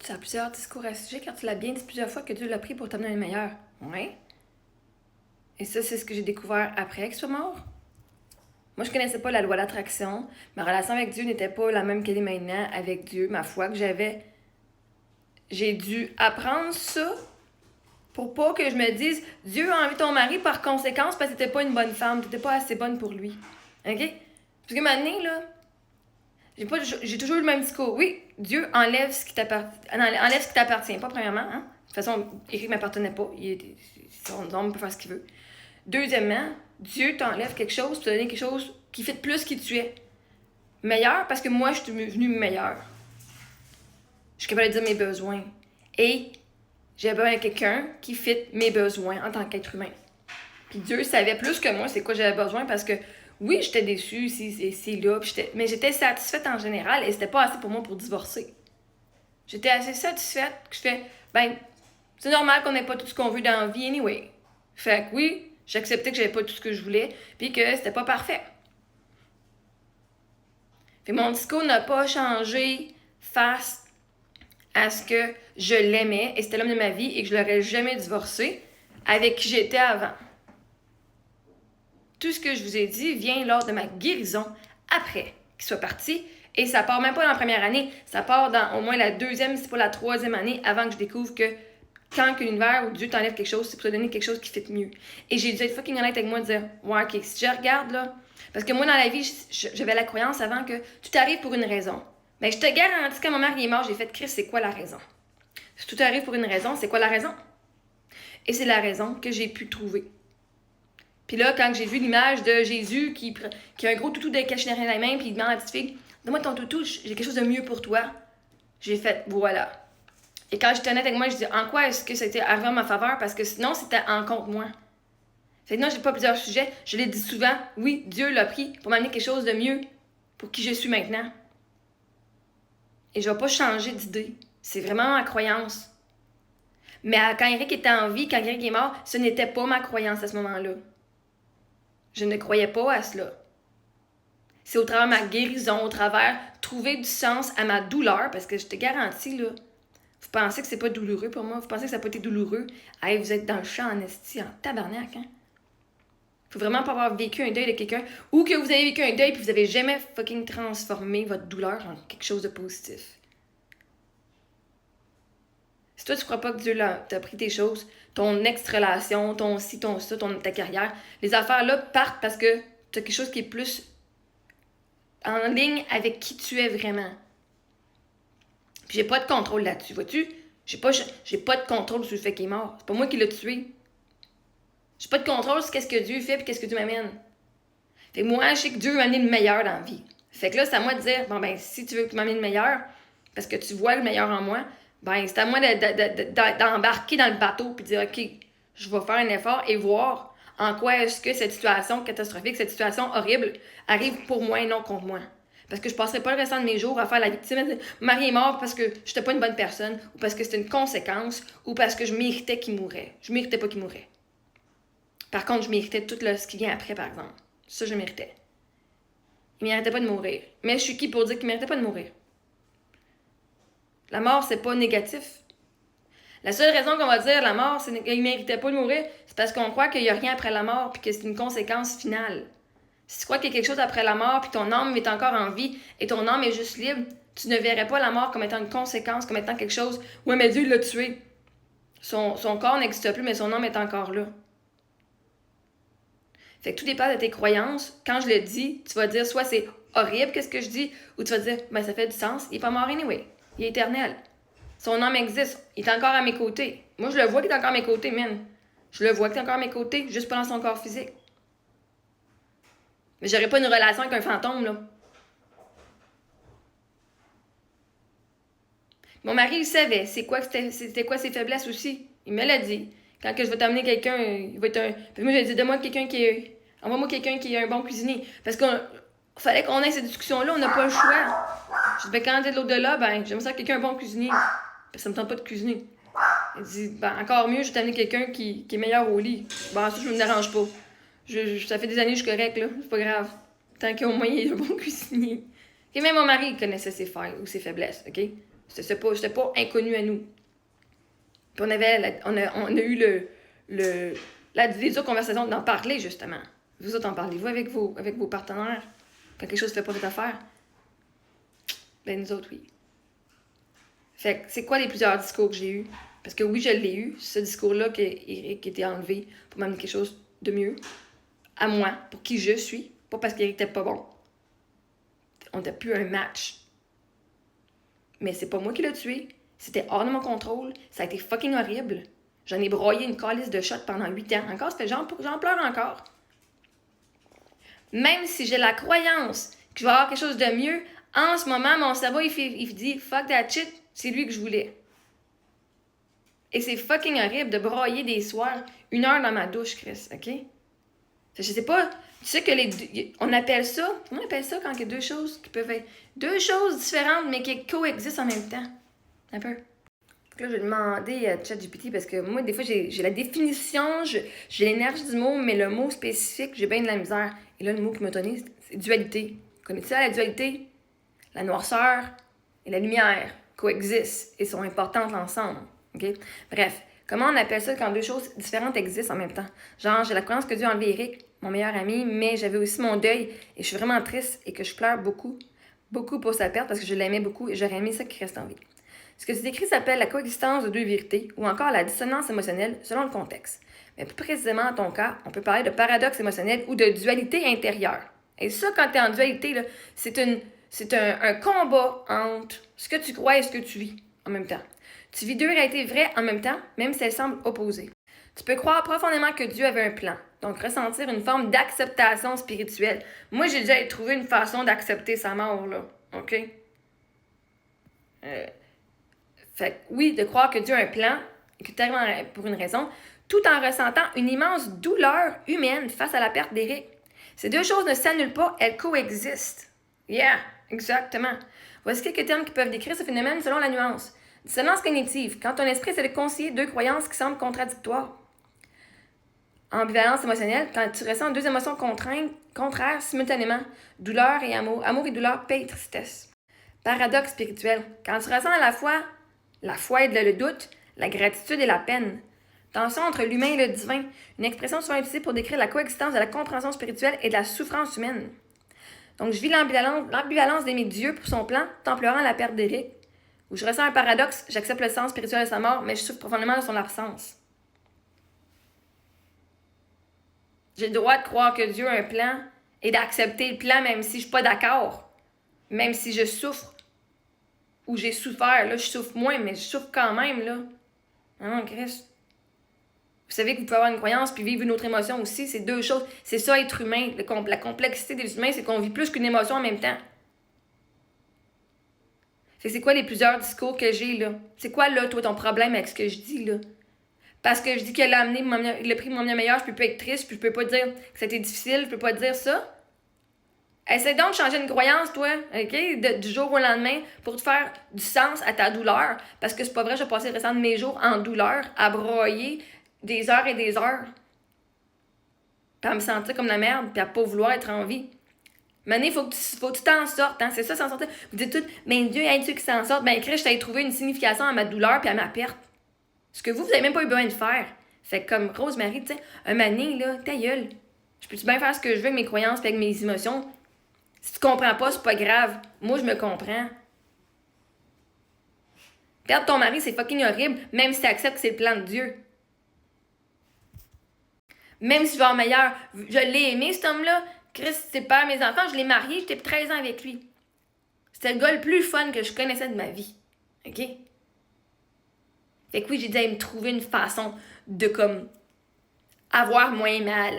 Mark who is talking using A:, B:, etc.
A: Tu as plusieurs discours à ce sujet car tu l'as bien dit plusieurs fois que Dieu l'a pris pour t'amener le meilleur. Ouais. Et ça, c'est ce que j'ai découvert après qu'il soit mort. Moi, je connaissais pas la loi d'attraction. Ma relation avec Dieu n'était pas la même qu'elle est maintenant avec Dieu. Ma foi que j'avais. J'ai dû apprendre ça pour pas que je me dise Dieu a envie ton mari par conséquence parce que t'étais pas une bonne femme, t'étais pas assez bonne pour lui. OK? Parce que maintenant, là, j'ai toujours eu le même discours. Oui, Dieu enlève ce qui t'appartient pas, premièrement. Hein? De toute façon, Éric ne m'appartenait pas. Son homme peut faire ce qu'il veut. Deuxièmement, Dieu t'enlève quelque chose pour te donner quelque chose qui fait plus qui tu es. Meilleur parce que moi, je suis devenue meilleure. Je suis capable de dire mes besoins. Et j'ai besoin de quelqu'un qui fit mes besoins en tant qu'être humain. Puis Dieu savait plus que moi c'est quoi j'avais besoin parce que oui, j'étais déçue, c'est là, mais j'étais satisfaite en général et c'était pas assez pour moi pour divorcer. J'étais assez satisfaite que je fais, ben, c'est normal qu'on n'ait pas tout ce qu'on veut dans la vie anyway. Fait que oui, j'acceptais que j'avais pas tout ce que je voulais, puis que c'était pas parfait. Fait que mon discours n'a pas changé face à ce que je l'aimais et c'était l'homme de ma vie et que je l'aurais jamais divorcé avec qui j'étais avant. Tout ce que je vous ai dit vient lors de ma guérison après qu'il soit parti. Et ça part même pas dans la première année, ça part dans au moins la deuxième, c'est pas la troisième année avant que je découvre que quand que l'univers ou Dieu t'enlève quelque chose, c'est pour te donner quelque chose qui fit mieux. Et j'ai dû être fucking honnête avec moi de dire, ouais, ok, si je regarde là, parce que moi dans la vie, j'avais la croyance avant que tout arrive pour une raison. Mais je te garantis quand mon mari est mort, j'ai fait, Chris, c'est quoi la raison? Si tout arrive pour une raison, c'est quoi la raison? Et c'est la raison que j'ai pu trouver. Puis là, quand j'ai vu l'image de Jésus qui a un gros toutou de caché derrière la main, puis il demande à la petite fille, donne-moi ton toutou, j'ai quelque chose de mieux pour toi. J'ai fait, voilà. Et quand j'étais honnête avec moi, je dis, en quoi est-ce que ça a été arrivé en ma faveur? Parce que sinon, c'était en contre moi. Fait que non, j'ai pas plusieurs sujets. Je l'ai dit souvent, oui, Dieu l'a pris pour m'amener quelque chose de mieux pour qui je suis maintenant. Et je vais pas changer d'idée. C'est vraiment ma croyance. Mais quand Eric était en vie, quand Eric est mort, ce n'était pas ma croyance à ce moment-là. Je ne croyais pas à cela. C'est au travers de ma guérison, au travers trouver du sens à ma douleur, parce que je te garantis, là, vous pensez que c'est pas douloureux pour moi? Vous pensez que ça n'a pas été douloureux? Hey, vous êtes dans le champ en esti, en tabarnak, hein? Faut vraiment pas avoir vécu un deuil de quelqu'un, ou que vous avez vécu un deuil puis vous avez jamais fucking transformé votre douleur en quelque chose de positif. Si toi, tu crois pas que Dieu t'a pris tes choses, ton ex-relation, ton ci, ton ça, ta carrière, les affaires-là partent parce que tu as quelque chose qui est plus en ligne avec qui tu es vraiment. Puis j'ai pas de contrôle là-dessus, vois-tu? J'ai pas de contrôle sur le fait qu'il est mort. C'est pas moi qui l'ai tué. J'ai pas de contrôle sur qu'est-ce que Dieu fait et qu'est-ce que Dieu m'amène. Fait que moi, je sais que Dieu m'a amené le meilleur dans la vie. Fait que là, c'est à moi de dire, bon ben, si tu veux que tu m'amènes le meilleur, parce que tu vois le meilleur en moi, ben, c'est à moi d'embarquer dans le bateau puis de dire, OK, je vais faire un effort et voir en quoi est-ce que cette situation catastrophique, cette situation horrible arrive pour moi et non contre moi. Parce que je passerai pas le restant de mes jours à faire la victime. Mon mari est mort parce que j'étais pas une bonne personne, ou parce que c'était une conséquence, ou parce que je méritais qu'il mourait. Je méritais pas qu'il mourait. Par contre, je méritais tout ce qui vient après, par exemple. Ça, je méritais. Il méritait pas de mourir. Mais je suis qui pour dire qu'il méritait pas de mourir? La mort, c'est pas négatif. La seule raison qu'on va dire la mort, c'est qu'il méritait pas de mourir, c'est parce qu'on croit qu'il y a rien après la mort puis que c'est une conséquence finale. Si tu crois qu'il y a quelque chose après la mort puis ton âme est encore en vie et ton âme est juste libre, tu ne verrais pas la mort comme étant une conséquence, comme étant quelque chose. Ouais, mais Dieu l'a tué. Son corps n'existe plus, mais son âme est encore là. Fait que tout dépend de tes croyances. Quand je le dis, tu vas dire soit c'est horrible qu'est-ce que je dis, ou tu vas dire ben ça fait du sens, il est pas mort anyway. Il est éternel. Son âme existe. Il est encore à mes côtés. Moi, je le vois qu'il est encore à mes côtés, man. Je le vois qu'il est encore à mes côtés, juste pas dans son corps physique. Mais j'aurais pas une relation avec un fantôme, là. Mon mari, il savait c'était quoi ses faiblesses aussi. Il me l'a dit. Quand que je vais t'amener quelqu'un, il va être un... Puis moi, j'ai dit, donne-moi quelqu'un qui est... Envoie-moi quelqu'un qui est un bon cuisinier. Parce qu'il fallait qu'on ait cette discussion-là, on n'a pas le choix. Je dis, ben quand t'es de l'au-delà, ben j'aimerais ça quelqu'un un bon cuisinier. Parce que ça me tente pas de cuisiner. Il dit, ben encore mieux, je vais t'amener quelqu'un qui est meilleur au lit. Ben ça, je me dérange pas. Ça fait des années que je suis correcte, là. C'est pas grave. Tant qu'au moins, il est un bon cuisinier. Et même mon mari, il connaissait ses failles ou ses faiblesses, OK? C'était pas inconnu à nous. Puis on a eu les autres conversations d'en parler, justement. Vous autres, en parlez-vous avec vos partenaires? Quand quelque chose ne fait pas votre affaire? Ben, nous autres, oui. Fait que c'est quoi les plusieurs discours que j'ai eus? Parce que oui, je l'ai eu, ce discours-là qui était enlevé pour m'amener quelque chose de mieux. À moi, pour qui je suis. Pas parce qu'Éric était pas bon. On n'était plus un match. Mais c'est pas moi qui l'ai tué. C'était hors de mon contrôle. Ça a été fucking horrible. J'en ai broyé une calice de shot pendant 8 ans. Encore, ça fait j'en pleure encore. Même si j'ai la croyance que je vais avoir quelque chose de mieux, en ce moment, mon cerveau, il dit « fuck that shit », c'est lui que je voulais. Et c'est fucking horrible de broyer des soirs 1 heure dans ma douche, Chris, OK? Je sais pas, tu sais que on appelle ça, comment on appelle ça quand il y a deux choses qui peuvent être deux choses différentes mais qui coexistent en même temps? Un peu. Là, je vais demander à ChatGPT parce que moi, des fois, j'ai la définition, j'ai l'énergie du mot, mais le mot spécifique, j'ai bien de la misère. Et là, le mot qui m'a donné, c'est dualité. Connais-tu ça, la dualité? La noirceur et la lumière coexistent et sont importantes ensemble. Okay? Bref, comment on appelle ça quand deux choses différentes existent en même temps? Genre, j'ai la croyance que Dieu a enlevé Eric, mon meilleur ami, mais j'avais aussi mon deuil et je suis vraiment triste et que je pleure beaucoup, beaucoup pour sa perte parce que je l'aimais beaucoup et j'aurais aimé ça qu'il reste en vie. Ce que tu décris s'appelle la coexistence de deux vérités ou encore la dissonance émotionnelle selon le contexte. Mais plus précisément, dans ton cas, on peut parler de paradoxe émotionnel ou de dualité intérieure. Et ça, quand tu es en dualité, là, c'est un combat entre ce que tu crois et ce que tu vis en même temps. Tu vis deux réalités vraies en même temps, même si elles semblent opposées. Tu peux croire profondément que Dieu avait un plan, donc ressentir une forme d'acceptation spirituelle. Moi, j'ai déjà trouvé une façon d'accepter sa mort, là. OK? Fait que, oui, de croire que Dieu a un plan, et que tu arrives pour une raison, tout en ressentant une immense douleur humaine face à la perte d'Éric. Ces deux choses ne s'annulent pas, elles coexistent. Yeah, exactement. Voici quelques termes qui peuvent décrire ce phénomène selon la nuance. Dissonance cognitive, quand ton esprit essaie de concilier deux croyances qui semblent contradictoires. Ambivalence émotionnelle, quand tu ressens deux émotions contraires simultanément, douleur et amour. Amour et douleur, paix et tristesse. Paradoxe spirituel, quand tu ressens à la fois la foi et le doute, la gratitude et la peine. Tension entre l'humain et le divin, une expression souvent utilisée pour décrire la coexistence de la compréhension spirituelle et de la souffrance humaine. Donc, je vis l'ambivalence d'aimer Dieu pour son plan, tout en pleurant la perte d'Éric. Où je ressens un paradoxe, j'accepte le sens spirituel de sa mort, mais je souffre profondément de son absence. J'ai le droit de croire que Dieu a un plan et d'accepter le plan même si je ne suis pas d'accord, même si je souffre ou j'ai souffert. Là, je souffre moins, mais je souffre quand même, là. Non, Christ. Vous savez que vous pouvez avoir une croyance puis vivre une autre émotion aussi. C'est deux choses. C'est ça, être humain. La complexité des humains, c'est qu'on vit plus qu'une émotion en même temps. C'est quoi les plusieurs discours que j'ai, là? C'est quoi, là, toi, ton problème avec ce que je dis, là? Parce que je dis qu'elle a amené le prix de mon meilleur, je peux pas être triste, puis je peux pas dire que c'était difficile, je peux pas dire ça. Essaie donc de changer une croyance, toi, OK? Du jour au lendemain, pour te faire du sens à ta douleur. Parce que c'est pas vrai, je vais passer le restant de mes jours en douleur, à broyer des heures et des heures. Puis à me sentir comme la merde, puis à pas vouloir être en vie. Mané, faut que tu t'en sortes, hein? C'est ça, s'en sortir. Vous dites tout, ben Dieu aide ceux qui s'en sortent. Ben Christ, je t'ai trouvé une signification à ma douleur puis à ma perte. Ce que vous avez même pas eu besoin de faire. Fait que comme Rosemary, tu sais, un mané, là, ta gueule. Je peux-tu bien faire ce que je veux avec mes croyances et avec mes émotions? Si tu comprends pas, c'est pas grave. Moi, je me comprends. Perdre ton mari, c'est fucking horrible, même si tu acceptes que c'est le plan de Dieu. Même si je vais en meilleur, je l'ai aimé, cet homme-là. Chris, c'est père mes enfants, je l'ai marié, j'étais 13 ans avec lui. C'était le gars le plus fun que je connaissais de ma vie. OK? Fait que oui, j'ai dit à me trouver une façon de, comme, avoir moins mal.